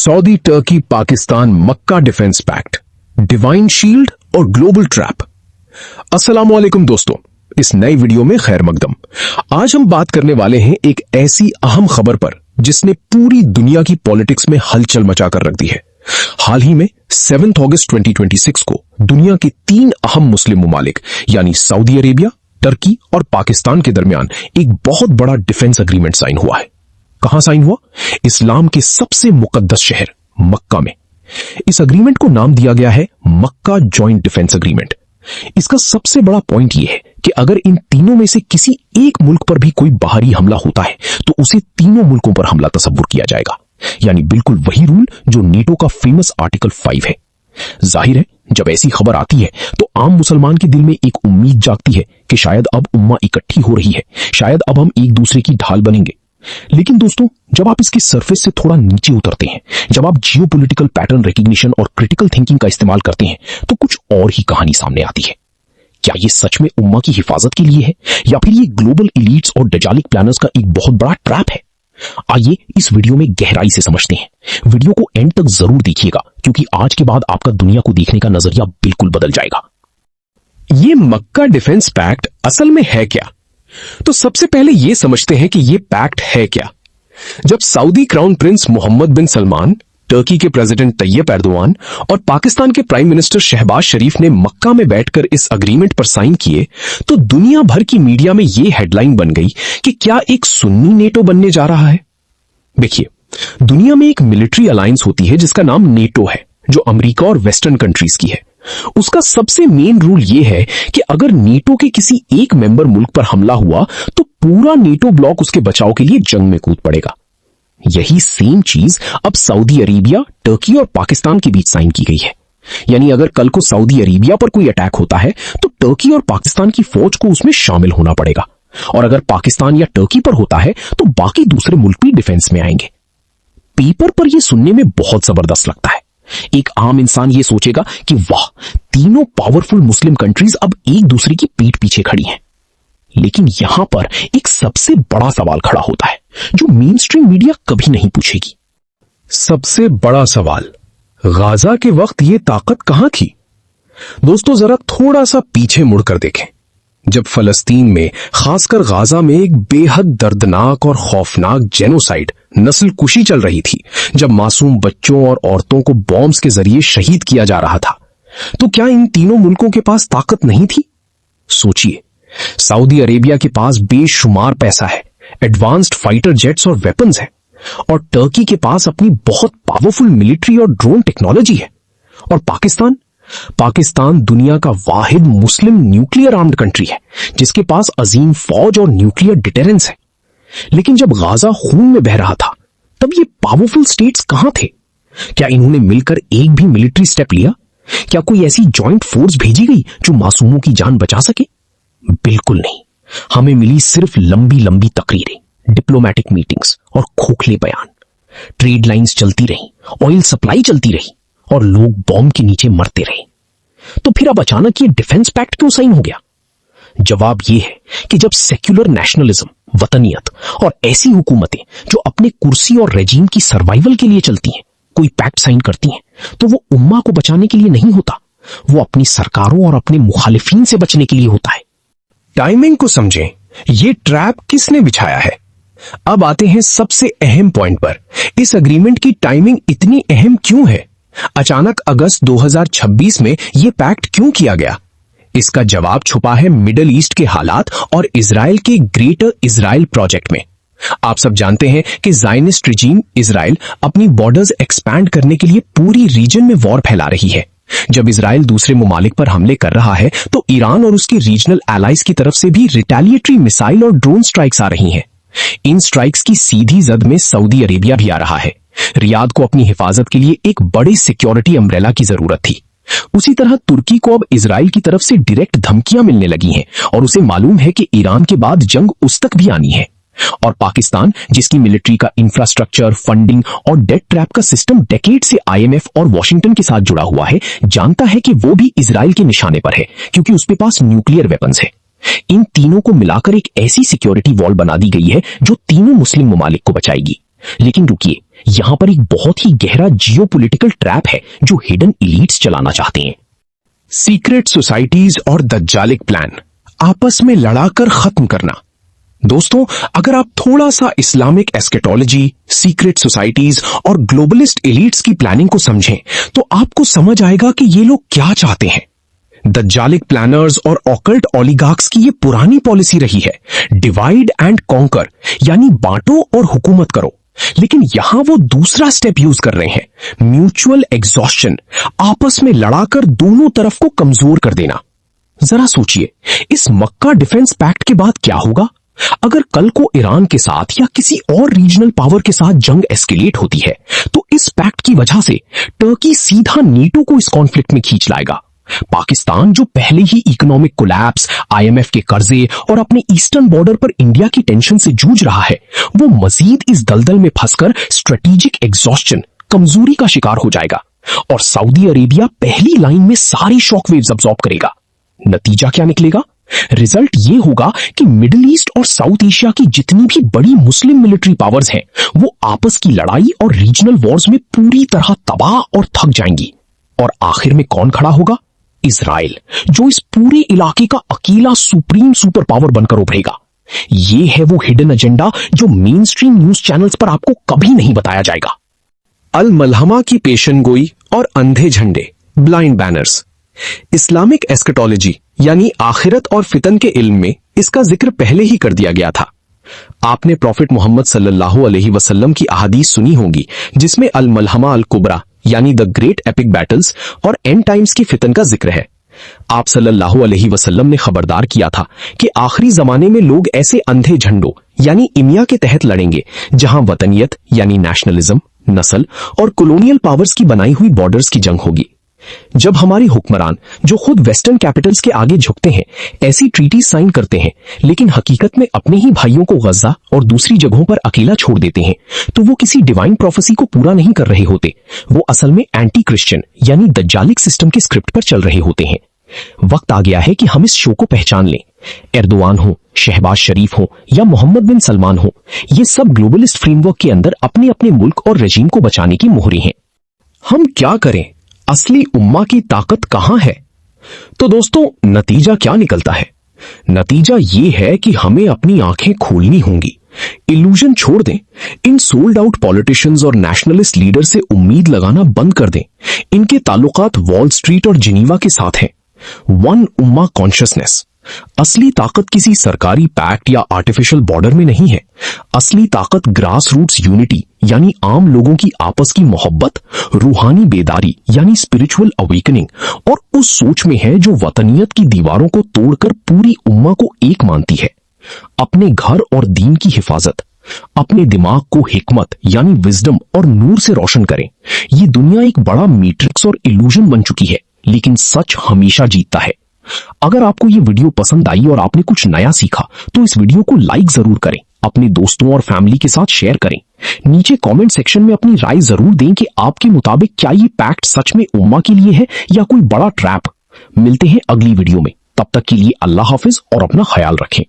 Saudi, Turkey, Pakistan, मक्का defence pact, divine shield और global trap. अस्सलाम वालेकुम दोस्तों, इस नए वीडियो में खैर मकदम। आज हम बात करने वाले हैं एक ऐसी अहम खबर पर जिसने पूरी दुनिया की पॉलिटिक्स में हलचल मचाकर रख दी है। हाल ही में 7 अगस्त 2026 को दुनिया के 3 अहम मुस्लिम मुमालिक यानी सऊदी अरेबिया, टर्की और पाकिस्तान के दरमियान एक बहुत बड़ा डिफेंस एग्रीमेंट साइन हुआ है। कहां साइन हुआ? इस्लाम के सबसे मुकद्दस शहर मक्का में। इस एग्रीमेंट को नाम दिया गया है मक्का जॉइंट डिफेंस एग्रीमेंट। इसका सबसे बड़ा पॉइंट यह है कि अगर इन तीनों में से किसी एक मुल्क पर भी कोई बाहरी हमला होता है तो उसे तीनों मुल्कों पर हमला तसव्वुर किया जाएगा, यानी बिल्कुल वही रूल जो नेटो का फेमस आर्टिकल 5 है। जाहिर है, जब ऐसी खबर आती है तो आम मुसलमान के दिल में एक उम्मीद जागती है कि शायद अब उम्मा इकट्ठी हो रही है, शायद अब हम एक दूसरे की ढाल बनेंगे। लेकिन दोस्तों, जब आप इसकी सरफेस से थोड़ा नीचे उतरते हैं, जब आप जियोपॉलिटिकल पैटर्न रिकग्निशन और क्रिटिकल थिंकिंग का इस्तेमाल करते हैं, तो कुछ और ही कहानी सामने आती है। क्या ये सच में उम्मा की हिफाजत के लिए है, या फिर ये ग्लोबल एलीट्स और डजालिक प्लानर्स का एक बहुत बड़ा ट्रैप है? आइए इस वीडियो में गहराई से समझते हैं। वीडियो को एंड तक जरूर देखिएगा, क्योंकि आज के बाद आपका दुनिया को देखने का नजरिया बिल्कुल बदल जाएगा। ये मक्का डिफेंस पैक्ट असल में है क्या? तो सबसे पहले यह समझते हैं कि यह पैक्ट है क्या। जब सऊदी क्राउन प्रिंस मोहम्मद बिन सलमान, टर्की के प्रेसिडेंट तैयब एर्दोआन और पाकिस्तान के प्राइम मिनिस्टर शहबाज शरीफ ने मक्का में बैठकर इस एग्रीमेंट पर साइन किए, तो दुनिया भर की मीडिया में यह हेडलाइन बन गई कि क्या एक सुन्नी नेटो बनने जा रहा है। देखिए, दुनिया में एक मिलिट्री अलायंस होती है जिसका नाम नेटो है, जो अमेरिका और वेस्टर्न कंट्रीज की है। उसका सबसे मेन रूल यह है कि अगर नेटो के किसी एक मेंबर मुल्क पर हमला हुआ तो पूरा नेटो ब्लॉक उसके बचाव के लिए जंग में कूद पड़ेगा। यही सेम चीज अब सऊदी अरेबिया, टर्की और पाकिस्तान के बीच साइन की गई है। यानी अगर कल को सऊदी अरेबिया पर कोई अटैक होता है तो टर्की और पाकिस्तान की फौज को उसमें शामिल होना पड़ेगा, और अगर पाकिस्तान या टर्की पर होता है तो बाकी दूसरे मुल्क भी डिफेंस में आएंगे। पेपर पर यह सुनने में बहुत जबरदस्त लगता है। एक आम इंसान ये सोचेगा कि वाह, तीनों पावरफुल मुस्लिम कंट्रीज अब एक दूसरे की पीठ पीछे खड़ी हैं। लेकिन यहां पर एक सबसे बड़ा सवाल खड़ा होता है जो मेन स्ट्रीम मीडिया कभी नहीं पूछेगी। सबसे बड़ा सवाल, गाजा के वक्त ये ताकत कहां थी? दोस्तों, जरा थोड़ा सा पीछे मुड़कर देखें। जब फलस्तीन में, खासकर गाजा में, एक बेहद दर्दनाक और खौफनाक जेनोसाइड, नस्ल कुशी चल रही थी, जब मासूम बच्चों और औरतों को बॉम्ब्स के जरिए शहीद किया जा रहा था, तो क्या इन तीनों मुल्कों के पास ताकत नहीं थी? सोचिए, सऊदी अरेबिया के पास बेशुमार पैसा है, एडवांस्ड फाइटर जेट्स और वेपन्स है, और टर्की के पास अपनी बहुत पावरफुल मिलिट्री और ड्रोन टेक्नोलॉजी है, और पाकिस्तान दुनिया का वाहिद मुस्लिम न्यूक्लियर आर्म्ड कंट्री है जिसके पास अजीम फौज और न्यूक्लियर डिटेरेंस है। लेकिन जब गाजा खून में बह रहा था, तब ये पावरफुल स्टेट्स कहां थे? क्या इन्होंने मिलकर एक भी मिलिट्री स्टेप लिया? क्या कोई ऐसी जॉइंट फोर्स भेजी गई जो मासूमों की जान बचा सके? बिल्कुल नहीं। हमें मिली सिर्फ लंबी लंबी तकरीरें, डिप्लोमेटिक मीटिंग्स और खोखले बयान। ट्रेड लाइंस चलती रही, ऑयल सप्लाई चलती रही, और लोग बॉम्ब के नीचे मरते रहे। तो फिर अब अचानक ये डिफेंस पैक्ट क्यों साइन हो गया? जवाब यह है कि जब सेक्युलर नेशनलिज्म, वतनियत और ऐसी हुकूमतें जो अपने कुर्सी और रेजीम की सर्वाइवल के लिए चलती हैं, कोई पैक्ट साइन करती हैं, तो वो उम्मा को बचाने के लिए नहीं होता, वो अपनी सरकारों और अपने मुखालिफिन से बचने के लिए होता है। टाइमिंग को समझें, ये ट्रैप किसने बिछाया है? अब आते हैं सबसे अहम पॉइंट पर। इस एग्रीमेंट की टाइमिंग इतनी अहम क्यों है? अचानक अगस्त 2026 में यह पैक्ट क्यों किया गया? इसका जवाब छुपा है मिडल ईस्ट के हालात और इजराइल के ग्रेटर इजराइल प्रोजेक्ट में। आप सब जानते हैं कि ज़ायनिस्ट रिजीम इजराइल अपनी बॉर्डर्स एक्सपैंड करने के लिए पूरी रीजन में वॉर फैला रही है। जब इजराइल दूसरे मुमालिक पर हमले कर रहा है तो ईरान और उसके रीजनल एलाइज की तरफ से भी रिटेलिएटरी मिसाइल और ड्रोन स्ट्राइक्स आ रही हैं। इन स्ट्राइक्स की सीधी जद में सऊदी अरेबिया भी आ रहा है। रियाद को अपनी हिफाजत के लिए एक बड़े सिक्योरिटी अम्ब्रेला की जरूरत थी। उसी तरह तुर्की को अब इजराइल की तरफ से डायरेक्ट धमकियां मिलने लगी हैं, और उसे मालूम है कि ईरान के बाद जंग उस तक भी आनी है। और पाकिस्तान, जिसकी मिलिट्री का इंफ्रास्ट्रक्चर, फंडिंग और डेट ट्रैप का सिस्टम डेकेड से आईएमएफ और वॉशिंगटन के साथ जुड़ा हुआ है, जानता है कि वो भी इजराइल के निशाने पर है, क्योंकि उसके पास न्यूक्लियर वेपन्स है। इन तीनों को मिलाकर एक ऐसी सिक्योरिटी वॉल बना दी गई है जो तीनों मुस्लिम ममालिक को बचाएगी। लेकिन रुकिए, यहां पर एक बहुत ही गहरा जियोपॉलिटिकल ट्रैप है जो हिडन एलीट्स चलाना चाहते हैं। सीक्रेट सोसाइटीज और दज्जालिक प्लान, आपस में लड़ाकर खत्म करना। दोस्तों, अगर आप थोड़ा सा इस्लामिक एस्केटोलॉजी, सीक्रेट सोसाइटीज और ग्लोबलिस्ट एलीट्स की प्लानिंग को समझें तो आपको समझ आएगा कि ये लोग क्या चाहते हैं। दज्जालिक प्लानर्स और ऑकल्ट ओलिगार्क्स की ये पुरानी पॉलिसी रही है, डिवाइड एंड कॉन्कर, यानी बांटो और हुकूमत करो। लेकिन यहां वो दूसरा स्टेप यूज कर रहे हैं, म्यूचुअल एग्जॉस्शन, आपस में लड़ाकर दोनों तरफ को कमजोर कर देना। जरा सोचिए, इस मक्का डिफेंस पैक्ट के बाद क्या होगा? अगर कल को ईरान के साथ या किसी और रीजनल पावर के साथ जंग एस्केलेट होती है तो इस पैक्ट की वजह से टर्की सीधा नेटो को इस कॉन्फ्लिक्ट में खींच लाएगा। पाकिस्तान, जो पहले ही इकोनॉमिक कोलैप्स, आईएमएफ के कर्जे और अपने ईस्टर्न बॉर्डर पर इंडिया की टेंशन से जूझ रहा है, वो मजीद इस दलदल में फंसकर स्ट्रेटेजिक एग्जॉस्शन, कमजोरी का शिकार हो जाएगा। और सऊदी अरेबिया पहली लाइन में सारी शॉकवेव्स अब्सॉर्ब करेगा। नतीजा क्या निकलेगा? रिजल्ट ये होगा कि मिडिल ईस्ट और साउथ एशिया की जितनी भी बड़ी मुस्लिम मिलिट्री पावर्स हैं, वो आपस की लड़ाई और रीजनल वॉर्स में पूरी तरह तबाह और थक जाएंगी। और आखिर में कौन खड़ा होगा? इजराइल, जो इस पूरे इलाके का अकेला सुप्रीम सुपर पावर बनकर उभरेगा। ये है वो हिडन एजेंडा जो मेन स्ट्रीम न्यूज चैनल्स पर आपको कभी नहीं बताया जाएगा। अल मलहमा की पेशनगोई और अंधे झंडे, ब्लाइंड बैनर्स। इस्लामिक एस्केटोलॉजी यानी आखिरत और फितन के इल्म में इसका जिक्र पहले ही कर दिया गया था। आपने प्रॉफिट मोहम्मद सल्लल्लाहु अलैहि वसल्लम की अहादीस सुनी होगी जिसमें अल मलहमा अल कुबरा यानी द ग्रेट एपिक बैटल्स और एंड टाइम्स की फितन का जिक्र है। आप सल्लल्लाहु अलैहि वसल्लम ने खबरदार किया था कि आखिरी जमाने में लोग ऐसे अंधे झंडों यानी इमिया के तहत लड़ेंगे जहां वतनियत यानी नेशनलिज्म, नस्ल और कॉलोनियल पावर्स की बनाई हुई बॉर्डर्स की जंग होगी। जब हमारे हुक्मरान, जो खुद वेस्टर्न कैपिटल्स के आगे झुकते हैं, ऐसी ट्रीटी साइन करते हैं लेकिन हकीकत में अपने ही भाइयों को गजा और दूसरी जगहों पर अकेला छोड़ देते हैं, तो वो किसी डिवाइन प्रोफेसी को पूरा नहीं कर रहे होते। वो असल में एंटी क्रिश्चियन यानी दज्जालिक सिस्टम के स्क्रिप्ट पर चल रहे होते हैं। वक्त आ गया है कि हम इस शो को पहचान लें। एर्दोआन हो, शहबाज शरीफ हो या मोहम्मद बिन सलमान हो, ये सब ग्लोबलिस्ट फ्रेमवर्क के अंदर अपने अपने मुल्क और रजीम को बचाने की मोहरे हैं। हम क्या करें? असली उम्मा की ताकत कहां है? तो दोस्तों, नतीजा क्या निकलता है? नतीजा ये है कि हमें अपनी आंखें खोलनी होंगी। इल्यूजन छोड़ दें। इन सोल्ड आउट पॉलिटिशियंस और नेशनलिस्ट लीडर से उम्मीद लगाना बंद कर दें। इनके ताल्लुकात वॉल स्ट्रीट और जिनीवा के साथ हैं। वन उम्मा कॉन्शियसनेस। असली ताकत किसी सरकारी पैक्ट या आर्टिफिशियल बॉर्डर में नहीं है। असली ताकत ग्रास रूट्स यूनिटी यानी आम लोगों की आपस की मोहब्बत, रूहानी बेदारी यानी स्पिरिचुअल अवेकनिंग और उस सोच में है जो वतनियत की दीवारों को तोड़कर पूरी उम्मा को एक मानती है। अपने घर और दीन की हिफाजत, अपने दिमाग को हिकमत यानी विजडम और नूर से रोशन करें। ये दुनिया एक बड़ा मैट्रिक्स और इल्यूजन बन चुकी है, लेकिन सच हमेशा जीतता है। अगर आपको ये वीडियो पसंद आई और आपने कुछ नया सीखा तो इस वीडियो को लाइक जरूर करें, अपने दोस्तों और फैमिली के साथ शेयर करें। नीचे कमेंट सेक्शन में अपनी राय जरूर दें कि आपके मुताबिक क्या ये पैक्ट सच में उम्मा के लिए है या कोई बड़ा ट्रैप। मिलते हैं अगली वीडियो में, तब तक के लिए अल्लाह हाफिज और अपना ख्याल रखें।